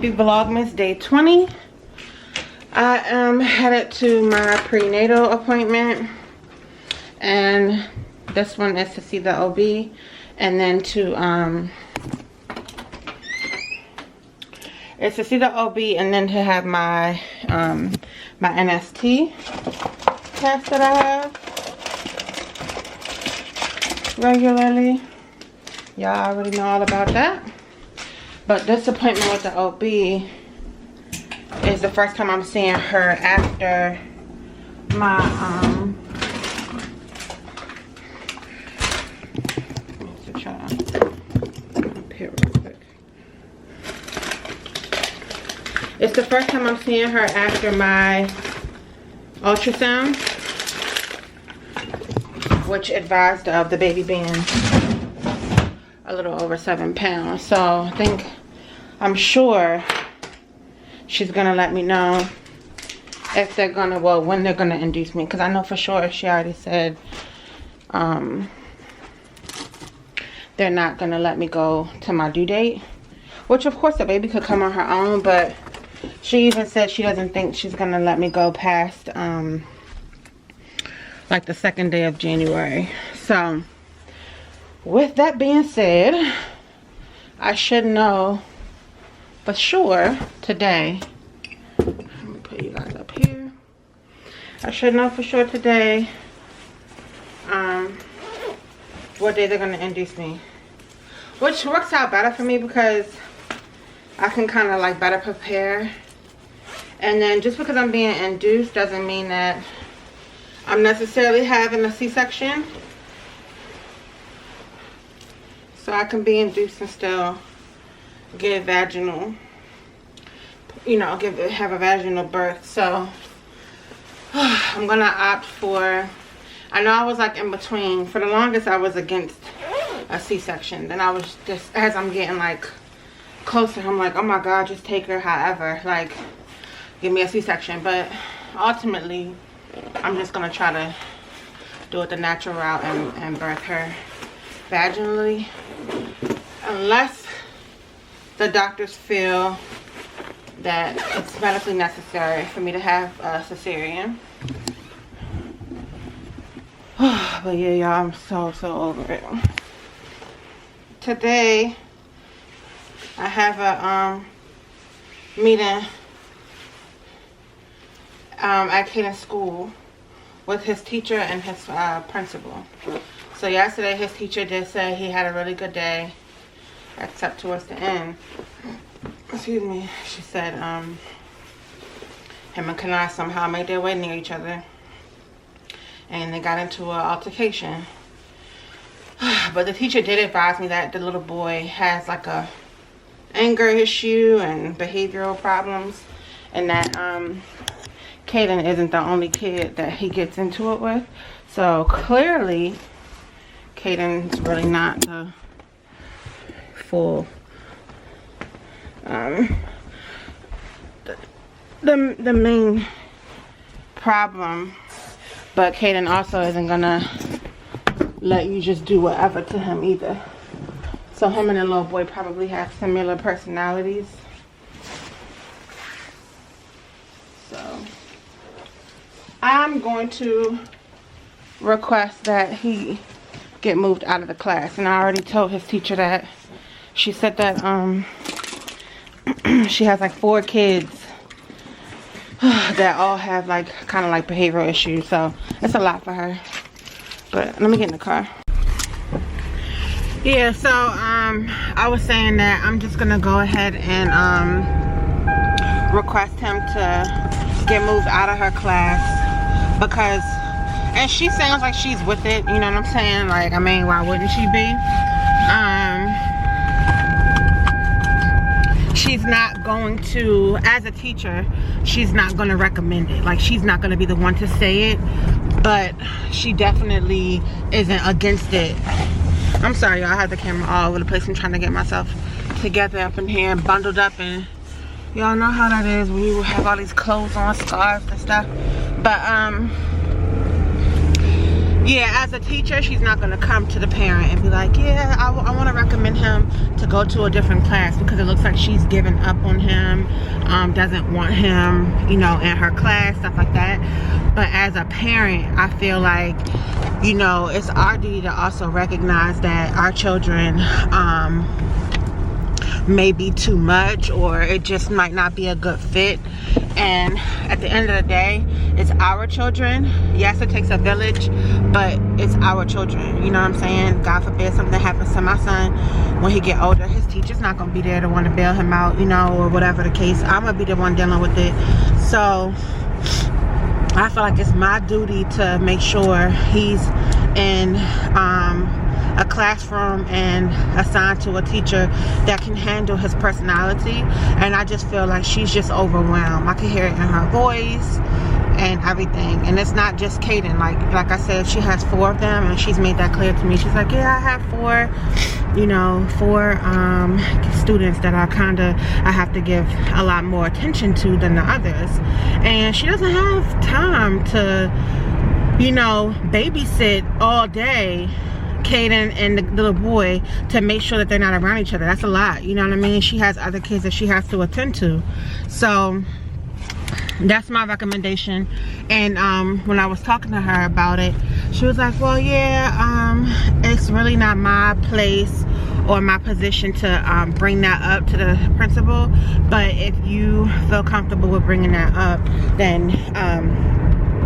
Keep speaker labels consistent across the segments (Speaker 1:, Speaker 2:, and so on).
Speaker 1: Happy Vlogmas Day 20. I am headed to my prenatal appointment, and this one is to see the OB, and then to it's to see the OB and then to have my my NST test that I have regularly. Y'all already know all about that. But this appointment with the OB is the first time I'm seeing her after my it's the first time I'm seeing her after my ultrasound, which advised of the baby being a little over 7 pounds. So I'm sure she's gonna let me know if they're gonna, well, when they're gonna induce me, because I know for sure she already said they're not gonna let me go to my due date, which of course the baby could come on her own, but she even said she doesn't think she's gonna let me go past like the 2nd day of January. So with that being said, I should know for sure today. Let me put you guys up here. I should know for sure today what day they're gonna induce me, which works out better for me because I can kind of like better prepare. And then just because I'm being induced doesn't mean that I'm necessarily having a C-section. So I can be induced and still get vaginal, you know, have a vaginal birth. So I'm gonna opt for, I know I was like in between. For the longest I was against a C-section. Then I was just, as I'm getting like closer, I'm like, oh my God, just take her. However, like, give me a C-section. But ultimately I'm just gonna try to do it the natural route and birth her vaginally, unless the doctors feel that it's medically necessary for me to have a cesarean. But yeah, y'all, I'm so over it. Today I have a meeting at Caden's school with his teacher and his principal. So yesterday his teacher did say he had a really good day, except towards the end. Excuse me. She said him and Kanai somehow made their way near each other and they got into an altercation. But the teacher did advise me that the little boy has like a anger issue and behavioral problems, and that Caden isn't the only kid that he gets into it with. So clearly Caden's really not the full the main problem, but Caden also isn't gonna let you just do whatever to him either. So him and the little boy probably have similar personalities. So I'm going to request that he get moved out of the class, and I already told his teacher that. She said that she has like 4 kids that all have like kind of like behavioral issues, so it's a lot for her. But let me get in the car. Yeah, so I was saying that I'm just gonna go ahead and request him to get moved out of her class, because, and she sounds like she's with it, you know what I'm saying? Like, I mean, why wouldn't she be? She's not going to, as a teacher, she's not going to recommend it. Like, she's not going to be the one to say it, but she definitely isn't against it. I'm sorry, y'all, I have the camera all over the place. I'm trying to get myself together up in here, bundled up, and y'all know how that is when you have all these clothes on, scarves and stuff. But yeah, as a teacher, she's not going to come to the parent and be like, yeah, I want to recommend him to go to a different class, because it looks like she's given up on him, doesn't want him, you know, in her class, stuff like that. But as a parent, I feel like, you know, it's our duty to also recognize that our children may be too much, or it just might not be a good fit. And at the end of the day, it's our children. Yes, it takes a village, but it's our children, you know what I'm saying? God forbid something happens to my son when he get older, his teacher's not gonna be there to want to bail him out, you know, or whatever the case. I'm gonna be the one dealing with it. So I feel like it's my duty to make sure he's in a classroom and assigned to a teacher that can handle his personality. And I just feel like she's just overwhelmed. I can hear it in her voice and everything. And it's not just Kaden. Like I said, she has 4 of them, and she's made that clear to me. She's like, yeah, I have 4, you know, 4 students that are kind of, I have to give a lot more attention to than the others. And she doesn't have time to, you know, babysit all day Kaden and the little boy, to make sure that they're not around each other. That's a lot, you know what I mean? She has other kids that she has to attend to. So that's my recommendation. And when I was talking to her about it, she was like, well, yeah, it's really not my place or my position to bring that up to the principal, but if you feel comfortable with bringing that up, then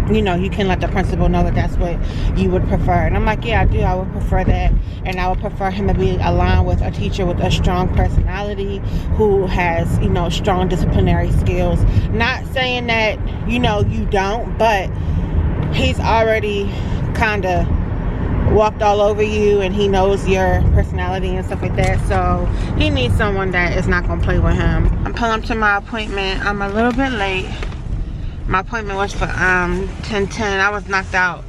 Speaker 1: you know, you can let the principal know that that's what you would prefer. And I'm like, yeah, I do. I would prefer that. And I would prefer him to be aligned with a teacher with a strong personality, who has, you know, strong disciplinary skills. Not saying that, you know, you don't, but he's already kind of walked all over you, and he knows your personality and stuff like that. So he needs someone that is not going to play with him. I'm pulling up to my appointment. I'm a little bit late. My appointment was for 10:10. I was knocked out.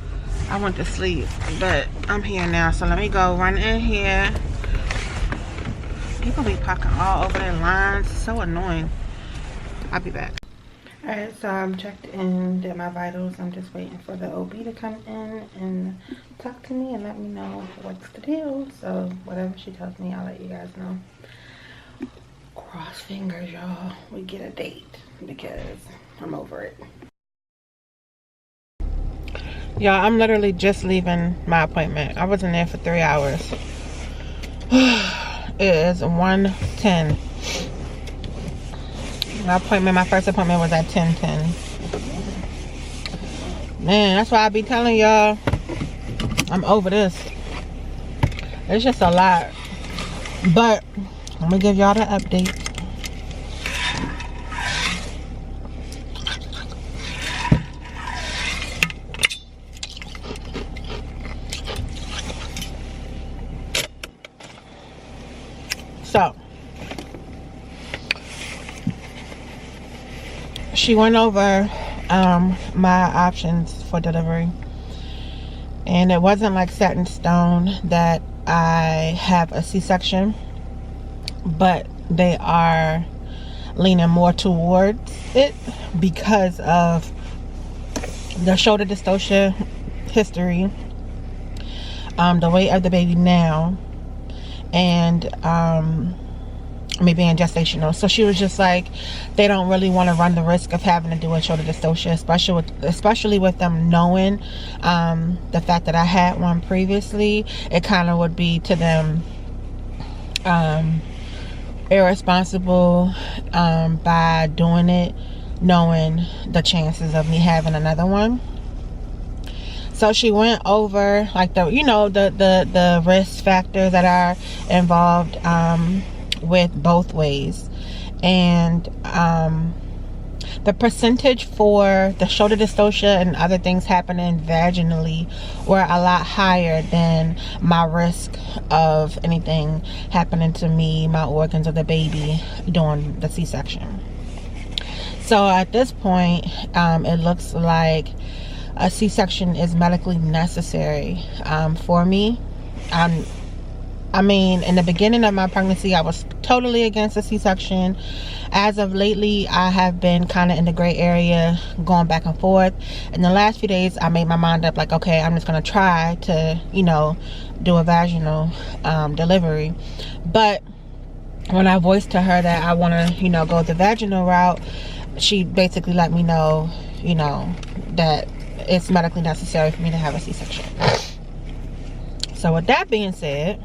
Speaker 1: I went to sleep, but I'm here now. So let me go run in here. People be parking all over their lines. So annoying. I'll be back. Alright, so I'm checked in, did my vitals. I'm just waiting for the OB to come in and talk to me and let me know what's the deal. So whatever she tells me, I'll let you guys know. Cross fingers, y'all. We get a date, because I'm over it. Y'all, I'm literally just leaving my appointment. I was in there for 3 hours. It is 1:10. My first appointment was at 10:10. Man, that's why I be telling y'all, I'm over this. It's just a lot. But I'm gonna give y'all the update. So she went over my options for delivery, and it wasn't like set in stone that I have a C-section, but they are leaning more towards it because of the shoulder dystocia history, the weight of the baby now, and me being gestational. So she was just like, they don't really want to run the risk of having to do a shoulder dystocia, especially with them knowing the fact that I had one previously. It kind of would be to them irresponsible by doing it, knowing the chances of me having another one. So she went over like the, you know, the risk factors that are involved with both ways, and the percentage for the shoulder dystocia and other things happening vaginally were a lot higher than my risk of anything happening to me, my organs, or the baby during the C-section. So at this point, it looks like a C-section is medically necessary for me. I mean, in the beginning of my pregnancy, I was totally against a C-section. As of lately, I have been kind of in the gray area, going back and forth. In the last few days, I made my mind up, like, okay, I'm just going to try to, you know, do a vaginal delivery. But when I voiced to her that I want to, you know, go the vaginal route, she basically let me know, you know, that it's medically necessary for me to have a C-section. So with that being said,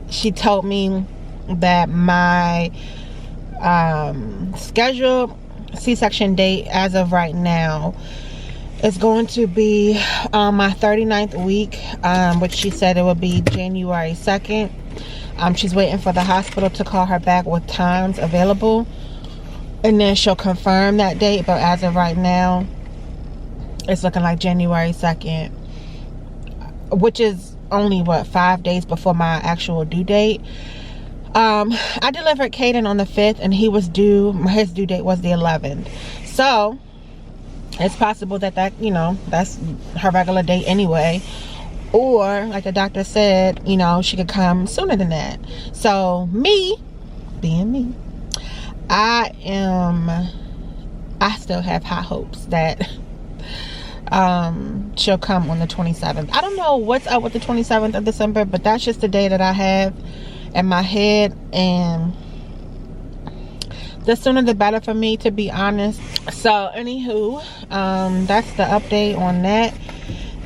Speaker 1: she told me that my scheduled C-section date as of right now is going to be my 39th week, which she said it would be January 2nd. She's waiting for the hospital to call her back with times available, and then she'll confirm that date. But as of right now, it's looking like January 2nd, which is only, what, 5 days before my actual due date. I delivered Caden on the 5th, and he was due, his due date was the 11th. So it's possible that you know, that's her regular date anyway. Or, like the doctor said, you know, she could come sooner than that. So me, being me, I still have high hopes that she'll come on the 27th. I don't know what's up with the 27th of December, but that's just the day that I have in my head, and the sooner the better for me, to be honest. So anywho, that's the update on that.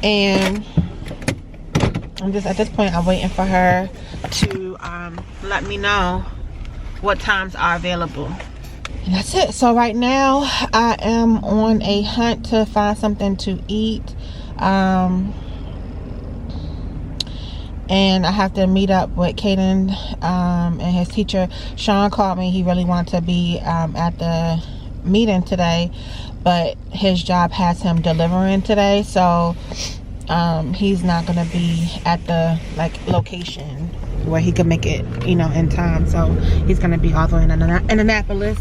Speaker 1: And I'm just, at this point, I'm waiting for her to let me know what times are available. And that's it. So right now I am on a hunt to find something to eat, and I have to meet up with Caden and his teacher. Sean called me. He really wanted to be at the meeting today, but his job has him delivering today, so he's not gonna be at the location where he can make it, you know, in time. So he's gonna be all the way in Annapolis,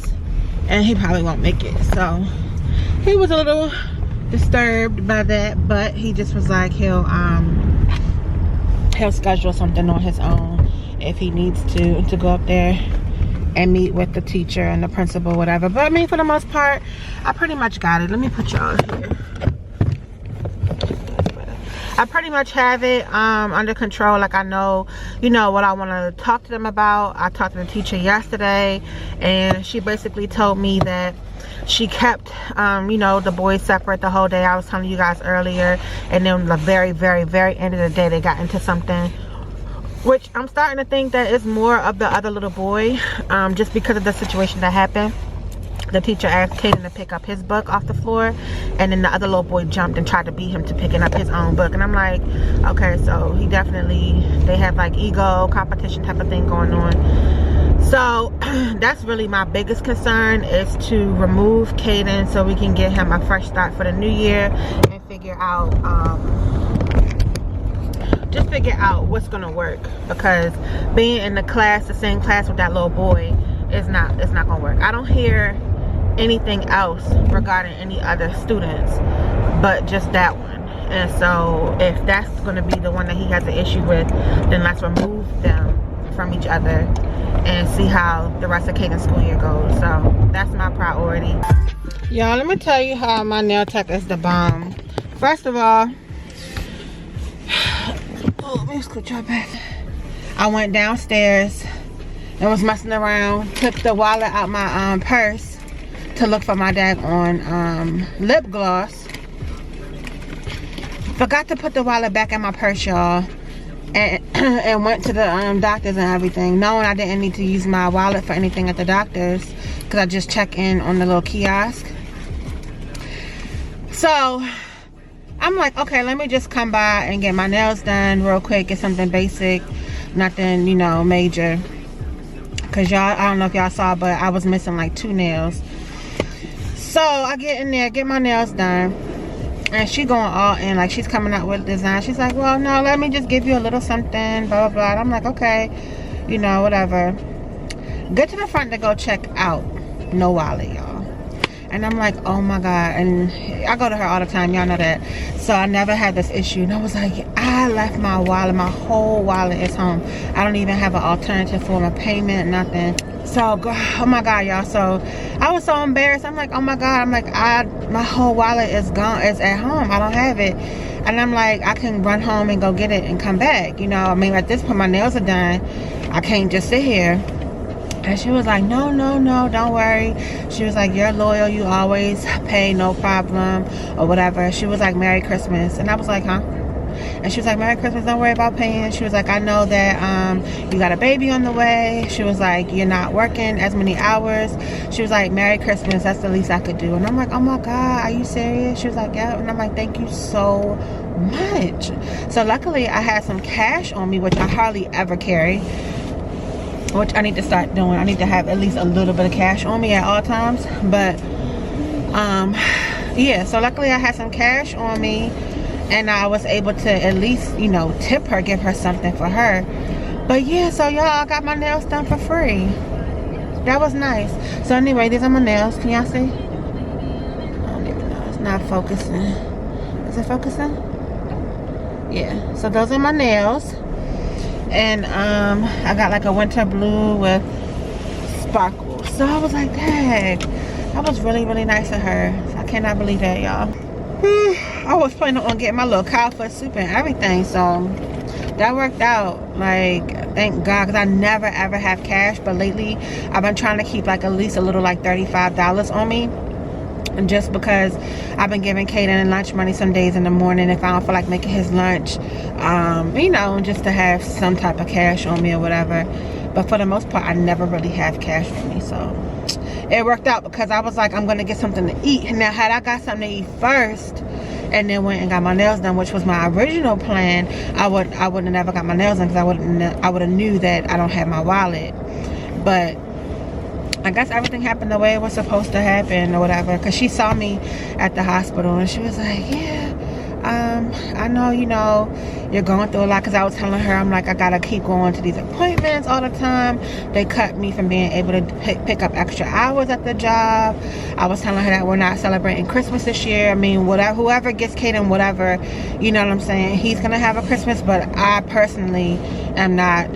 Speaker 1: and he probably won't make it. So he was a little disturbed by that, but he just was like, he'll schedule something on his own if he needs to go up there and meet with the teacher and the principal, whatever. But I mean, for the most part, I pretty much got it. Let me put y'all here. I pretty much have it under control. Like, I know, you know, what I want to talk to them about. I talked to the teacher yesterday, and she basically told me that she kept, you know, the boys separate the whole day. I was telling you guys earlier, and then the very, very, very end of the day, they got into something, which I'm starting to think that it's more of the other little boy, just because of the situation that happened. The teacher asked Caden to pick up his book off the floor, and then the other little boy jumped and tried to beat him to picking up his own book. And I'm like, okay, so he definitely, they have like ego competition type of thing going on. So that's really my biggest concern, is to remove Caden so we can get him a fresh start for the new year and figure out just figure out what's gonna work, because being in the same class with that little boy it's not gonna work. I don't hear anything else regarding any other students but just that one. And so if that's going to be the one that he has an issue with, then let's remove them from each other and see how the rest of Caden's school year goes. So that's my priority. Y'all, let me tell you how my nail tech is the bomb. First of all, let me scooch y'all back. I went downstairs and was messing around, took the wallet out my purse to look for my daggone lip gloss. Forgot to put the wallet back in my purse, y'all, and went to the doctor's and everything, knowing I didn't need to use my wallet for anything at the doctor's, because I just check in on the little kiosk. So I'm like, okay, let me just come by and get my nails done real quick, get something basic, nothing, you know, major. Because y'all, I don't know if y'all saw, but I was missing like 2 nails. So I get in there, get my nails done, and she going all in, like she's coming out with design. She's like, well, no, let me just give you a little something, blah, blah, blah. And I'm like, okay, you know, whatever. Get to the front to go check out. No wallet, y'all. And and I'm like, oh my God. And I go to her all the time, y'all know that. So I never had this issue. And I was like, I left my wallet, my whole wallet is home. I don't even have an alternative form of payment, nothing. So, oh my God, y'all. So I was so embarrassed. I'm like, oh my God. I'm like, my whole wallet is gone. It's at home. I don't have it. And I'm like, I can run home and go get it and come back. You know, I mean, at this point, my nails are done. I can't just sit here. And she was like, no, don't worry. She was like, you're loyal. You always pay, no problem, or whatever. She was like, Merry Christmas. And I was like, huh? And she was like, Merry Christmas, don't worry about paying. She was like, I know that you got a baby on the way. She was like, you're not working as many hours. She was like, Merry Christmas, that's the least I could do. And I'm like, oh my God, are you serious? She was like, yeah. And I'm like, thank you so much. So luckily I had some cash on me, which I hardly ever carry, which I need to start doing. I need to have at least a little bit of cash on me at all times. But yeah, so luckily I had some cash on me, and I was able to at least, you know, tip her, give her something for her. But yeah, so y'all, I got my nails done for free. That was nice. So anyway, these are my nails. Can y'all see? I don't even know. It's not focusing. Is it focusing? Yeah. So those are my nails. And I got like a winter blue with sparkles. So I was like, dang, that was really, really nice of her. So I cannot believe that, y'all. I was planning on getting my little cow foot soup and everything, so that worked out. Like, thank God, because I never ever have cash, but lately I've been trying to keep like at least a little, like $35 on me. And just because I've been giving Kaden lunch money some days in the morning if I don't feel like making his lunch, you know, just to have some type of cash on me or whatever. But for the most part, I never really have cash on me, so it worked out because I was like, I'm gonna get something to eat. Now, had I got something to eat first and then went and got my nails done, which was my original plan, I would have never got my nails done, because I would have knew that I don't have my wallet. But I guess everything happened the way it was supposed to happen or whatever, because she saw me at the hospital and she was like, yeah, I know, you know, you're going through a lot, because I was telling her, I'm like, I gotta keep going to these appointments all the time. They cut me from being able to pick up extra hours at the job. I was telling her that we're not celebrating Christmas this year. I mean, whatever, whoever gets Kaden, whatever, you know what I'm saying, he's gonna have a Christmas, but I personally am not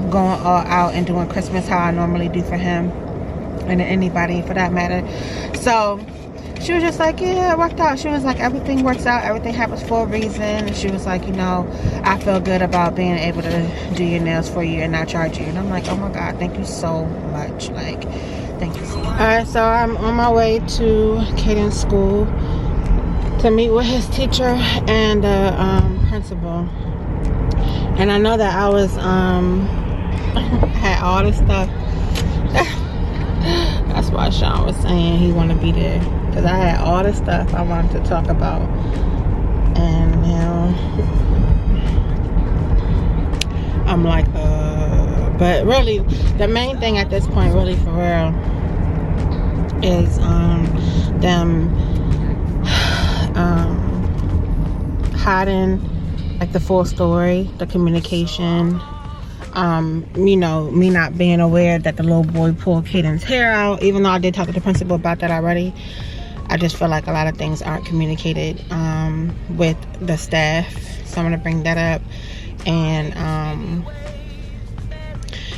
Speaker 1: going all out and doing Christmas how I normally do for him, and anybody for that matter. So she was just like, yeah, it worked out. She was like, everything works out, everything happens for a reason. And she was like, you know, I feel good about being able to do your nails for you and not charge you. And I'm like, oh my God, thank you so much. Like, thank you so much. Alright, so I'm on my way to Kaden's school to meet with his teacher and the principal. And I know that I was had all this stuff. That's why Sean was saying he want to be there, because I had all this stuff I wanted to talk about, and now I'm like, but really the main thing at this point, really for real, is them hiding like the full story, the communication. You know, me not being aware that the little boy pulled Kaden's hair out, even though I did talk to the principal about that already. I just feel like a lot of things aren't communicated with the staff, so I'm gonna bring that up. And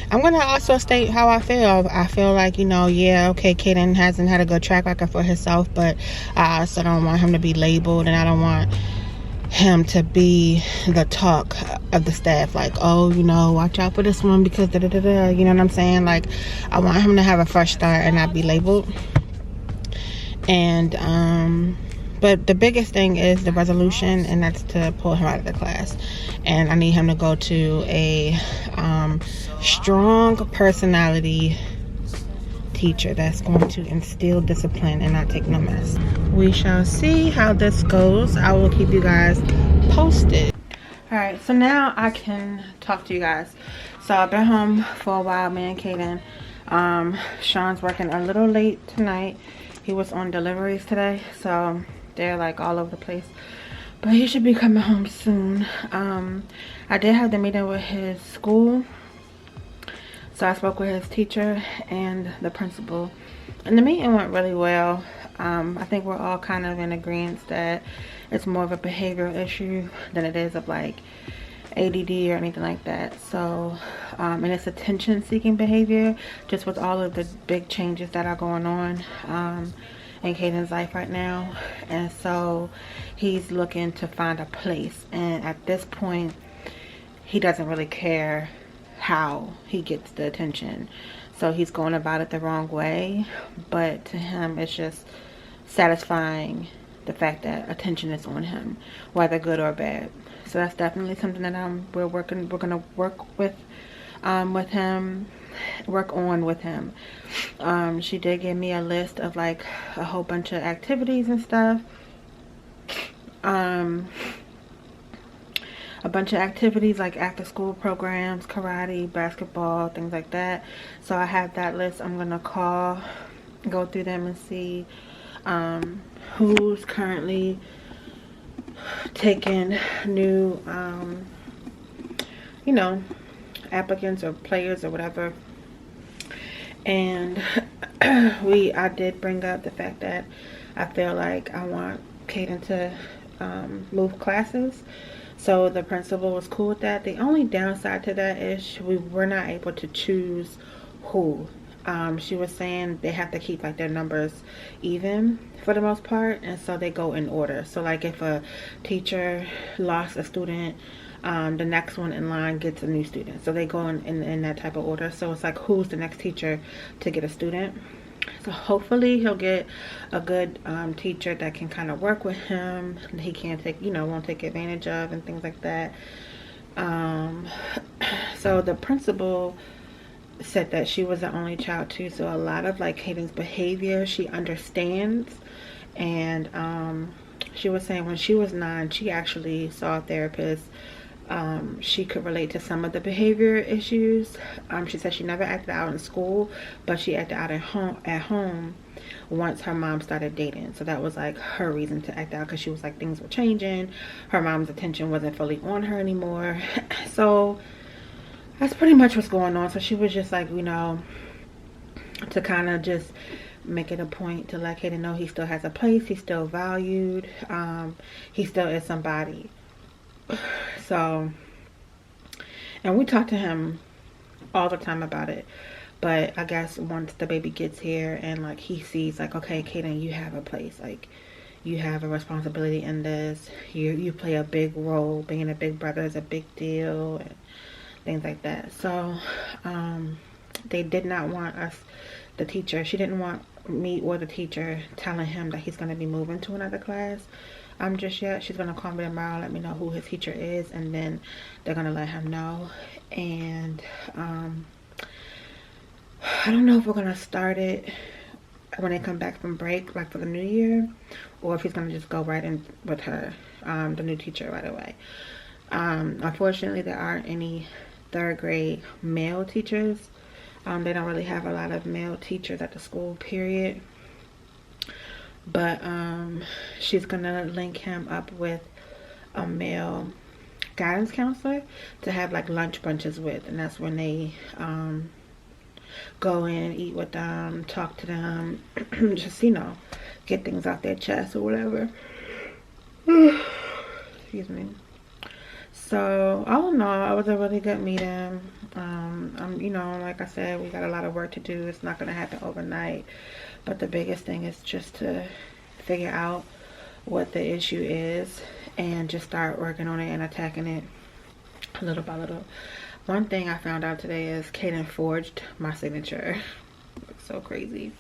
Speaker 1: I'm gonna also state how I feel. I feel like, you know, yeah, okay, Kaden hasn't had a good track record for himself, but I also don't want him to be labeled, and I don't want him to be the talk of the staff, like, oh, you know, watch out for this one because da da da da, you know what I'm saying? Like, I want him to have a fresh start and not be labeled. And but the biggest thing is the resolution, and that's to pull him out of the class. And I need him to go to a strong personality teacher that's going to instill discipline and not take no mess. We shall see how this goes. I will keep you guys posted. All right, so now I can talk to you guys. So I've been home for a while, me and Kaden. Sean's working a little late tonight. He was on deliveries today, so they're like all over the place, but he should be coming home soon. I did have the meeting with his school. So I spoke with his teacher and the principal, and the meeting went really well. I think we're all kind of in agreement that it's more of a behavioral issue than it is of like ADD or anything like that. So and it's attention seeking behavior, just with all of the big changes that are going on in Caden's life right now. And so he's looking to find a place, and at this point he doesn't really care how he gets the attention. So he's going about it the wrong way, but to him it's just satisfying the fact that attention is on him, whether good or bad. So that's definitely something that we're gonna work with him, work on with him. She did give me a list of like a whole bunch of activities and stuff. A bunch of activities like after school programs, karate, basketball, things like that. So I have that list. I'm gonna go through them and see who's currently taking new you know, applicants or players or whatever. And I did bring up the fact that I feel like I want Caden to move classes. So the principal was cool with that. The only downside to that is we were not able to choose who. She was saying they have to keep like their numbers even for the most part, and so they go in order. So like if a teacher lost a student, the next one in line gets a new student. So they go in that type of order. So it's like who's the next teacher to get a student. So hopefully he'll get a good teacher that can kind of work with him, and he can't take, you know, won't take advantage of and things like that. So the principal said that she was the only child too, so a lot of like Caden's behavior she understands. And she was saying when she was 9 she actually saw a therapist. She could relate to some of the behavior issues. She said she never acted out in school, but she acted out at home once her mom started dating. So that was like her reason to act out, because she was like things were changing, her mom's attention wasn't fully on her anymore. So that's pretty much what's going on. So she was just like, you know, to kind of just make it a point to let Caden know he still has a place, he's still valued, he still is somebody. So, and we talk to him all the time about it, but I guess once the baby gets here and like he sees like, okay, Caden, you have a place, like you have a responsibility in this, you play a big role, being a big brother is a big deal, and things like that. So they did not want us, the teacher, she didn't want me or the teacher telling him that he's going to be moving to another class just yet. She's going to call me tomorrow, let me know who his teacher is, and then they're going to let him know. And I don't know if we're going to start it when they come back from break, like for the new year, or if he's going to just go right in with her, the new teacher, right away. Unfortunately, there aren't any 3rd grade male teachers. They don't really have a lot of male teachers at the school, period. But she's gonna link him up with a male guidance counselor to have like lunch brunches with, and that's when they go in, eat with them, talk to them, just, you know, get things off their chest or whatever. Excuse me. So all in all, it was a really good meeting. You know, like I said, we got a lot of work to do. It's not going to happen overnight, but the biggest thing is just to figure out what the issue is and just start working on it and attacking it little by little. One thing I found out today is Caden forged my signature. It's so crazy.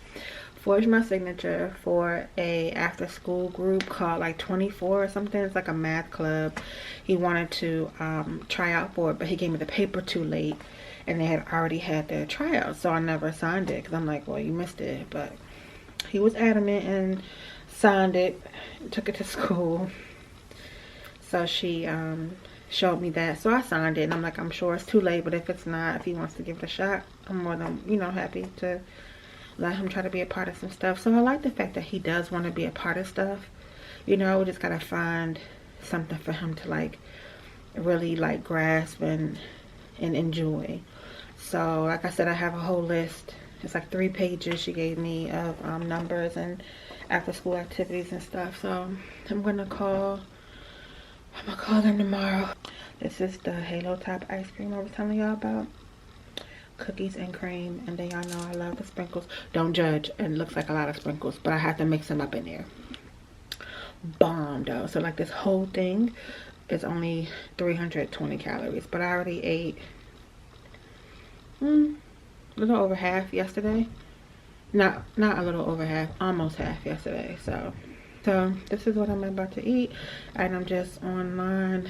Speaker 1: Forged my signature for a after school group called like 24 or something. It's like a math club. He wanted to try out for it, but he gave me the paper too late, and they had already had their tryout, so I never signed it because I'm like, well, you missed it. But he was adamant and signed it, took it to school. So she showed me that, so I signed it, and I'm like, I'm sure it's too late, but if it's not, if he wants to give it a shot, I'm more than, you know, happy to let him try to be a part of some stuff. So I like the fact that he does want to be a part of stuff. You know, we just gotta find something for him to like really like grasp and enjoy. So like I said, I have a whole list. It's like 3 pages she gave me of numbers and after school activities and stuff. So I'm gonna call them tomorrow. This is the Halo Top ice cream I was telling y'all about. Cookies and cream, and then y'all know I love the sprinkles. Don't judge, it looks like a lot of sprinkles, but I have to mix them up in there. Bomb though. So like this whole thing is only 320 calories, but I already ate a little over half yesterday. Not a little over half, almost half yesterday. So this is what I'm about to eat, and I'm just online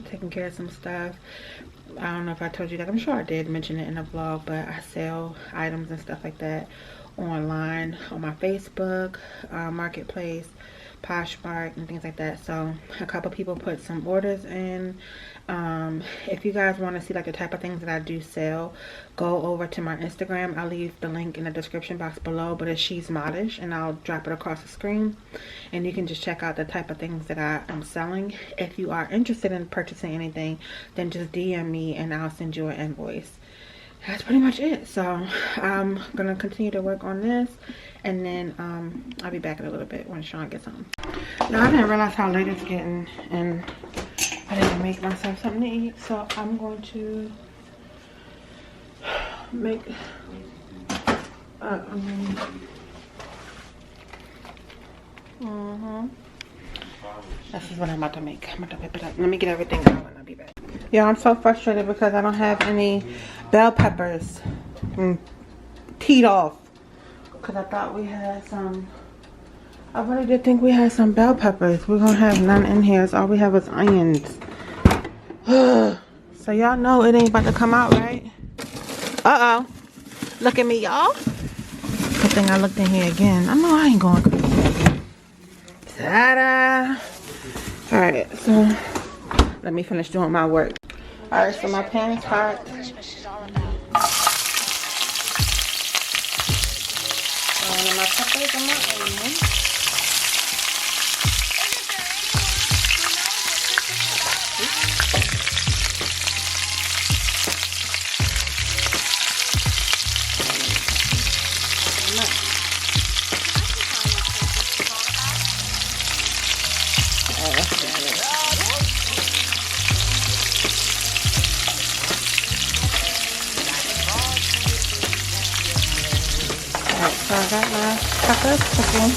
Speaker 1: taking care of some stuff. I don't know if I told you guys, I'm sure I did mention it in the vlog, but I sell items and stuff like that online on my Facebook marketplace, Poshmark, and things like that. So a couple people put some orders in. If you guys want to see like the type of things that I do sell, go over to my Instagram. I'll leave the link in the description box below, but it's She's Modish, and I'll drop it across the screen, and you can just check out the type of things that I am selling. If you are interested in purchasing anything, then just DM me and I'll send you an invoice. That's pretty much it. So I'm gonna continue to work on this, and then I'll be back in a little bit when Sean gets home. Now, I didn't realize how late it's getting, and I didn't make myself something to eat, so I'm going to make this is what I'm about to make. I'm about to whip it up. Let me get everything going and I'll be back. Yeah, I'm so frustrated because I don't have any bell peppers teed off, because I thought we had some. I really did think we had some bell peppers. We're gonna have none in here. So all we have is onions. So y'all know it ain't about to come out, right? Uh-oh. Look at me, y'all. Good thing I looked in here again. I know I ain't going crazy. Ta-da! Alright, so let me finish doing my work. Alright, so my pan is hot. And my peppers and my onions. So I got my peppers cooking.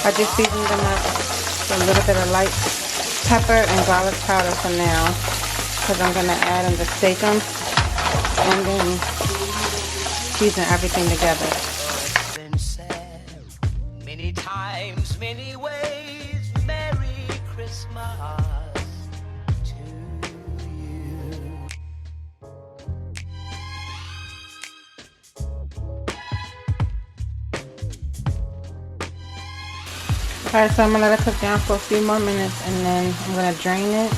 Speaker 1: I just seasoned them up with a little bit of light pepper and garlic powder for now, because I'm going to add them to steak them and then season everything together. Many times, many ways, Merry Christmas to you. Alright, so I'm going to let it cook down for a few more minutes, and then I'm going to drain it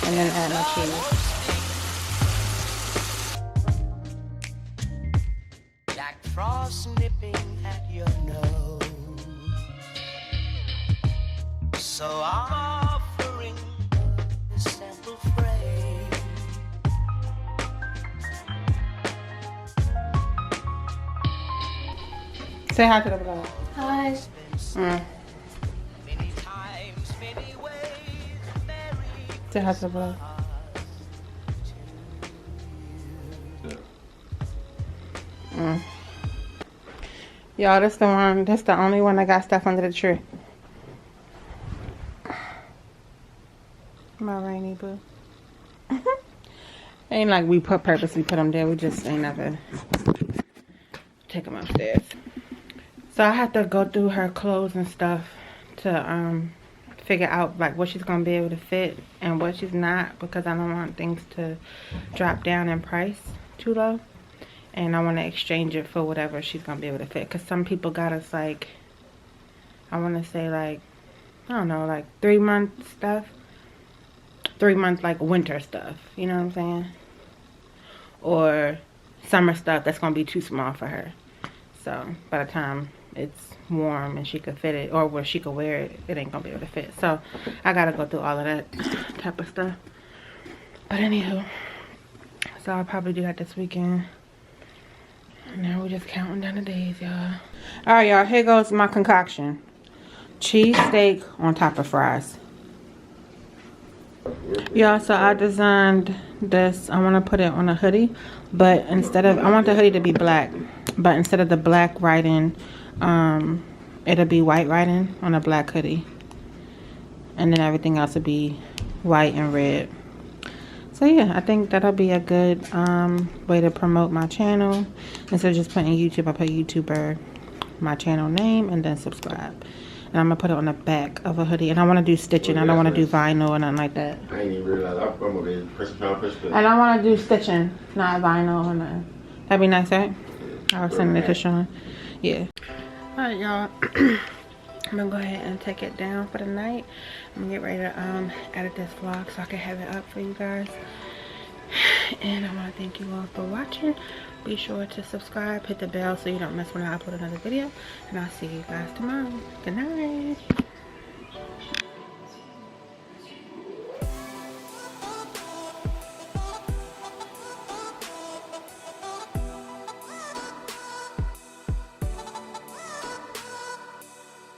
Speaker 1: and then add my cheese. Jack Frost nipping at your nose, so I'm offering this simple phrase. Say hi to the vlog.
Speaker 2: Hi.
Speaker 1: Say hi to the vlog. Y'all, this the one. That's the only one that got stuff under the tree. My rainy boo. Ain't like we purposely put them there. We just ain't never take them upstairs. So I have to go through her clothes and stuff to figure out like what she's gonna be able to fit and what she's not, because I don't want things to drop down in price too low, and I want to exchange it for whatever she's gonna be able to fit. Because some people got us like, I want to say like, I don't know, like 3 month stuff, 3 month like winter stuff, you know what I'm saying, or summer stuff that's gonna be too small for her. So by the time it's warm and she could fit it, or where she could wear it, it ain't gonna be able to fit. So I gotta go through all of that type of stuff. But anywho, so I'll probably do that this weekend. Now we're just counting down the days, y'all. Alright, y'all, here goes my concoction. Cheese steak on top of fries. Y'all, so I designed this. I want to put it on a hoodie, but instead of, I want the hoodie to be black, but instead of the black writing, it'll be white writing on a black hoodie, and then everything else will be white and red. So yeah, I think that'll be a good way to promote my channel. Instead of just putting YouTube, I put YouTuber, my channel name, and then subscribe. And I'm gonna put it on the back of a hoodie. And I want to do stitching. I don't want to do vinyl or nothing like that.
Speaker 2: I ain't even realize I'm gonna be pressing.
Speaker 1: I don't want to do stitching, not vinyl or nothing. That'd be nice, right? I was sending it to Sean. Yeah. Alright, y'all. I'm gonna go ahead and take it down for the night. I'm gonna get ready to edit this vlog so I can have it up for you guys. And I want to thank you all for watching. Be sure to subscribe, hit the bell so you don't miss when I upload another video. And I'll see you guys tomorrow. Good night.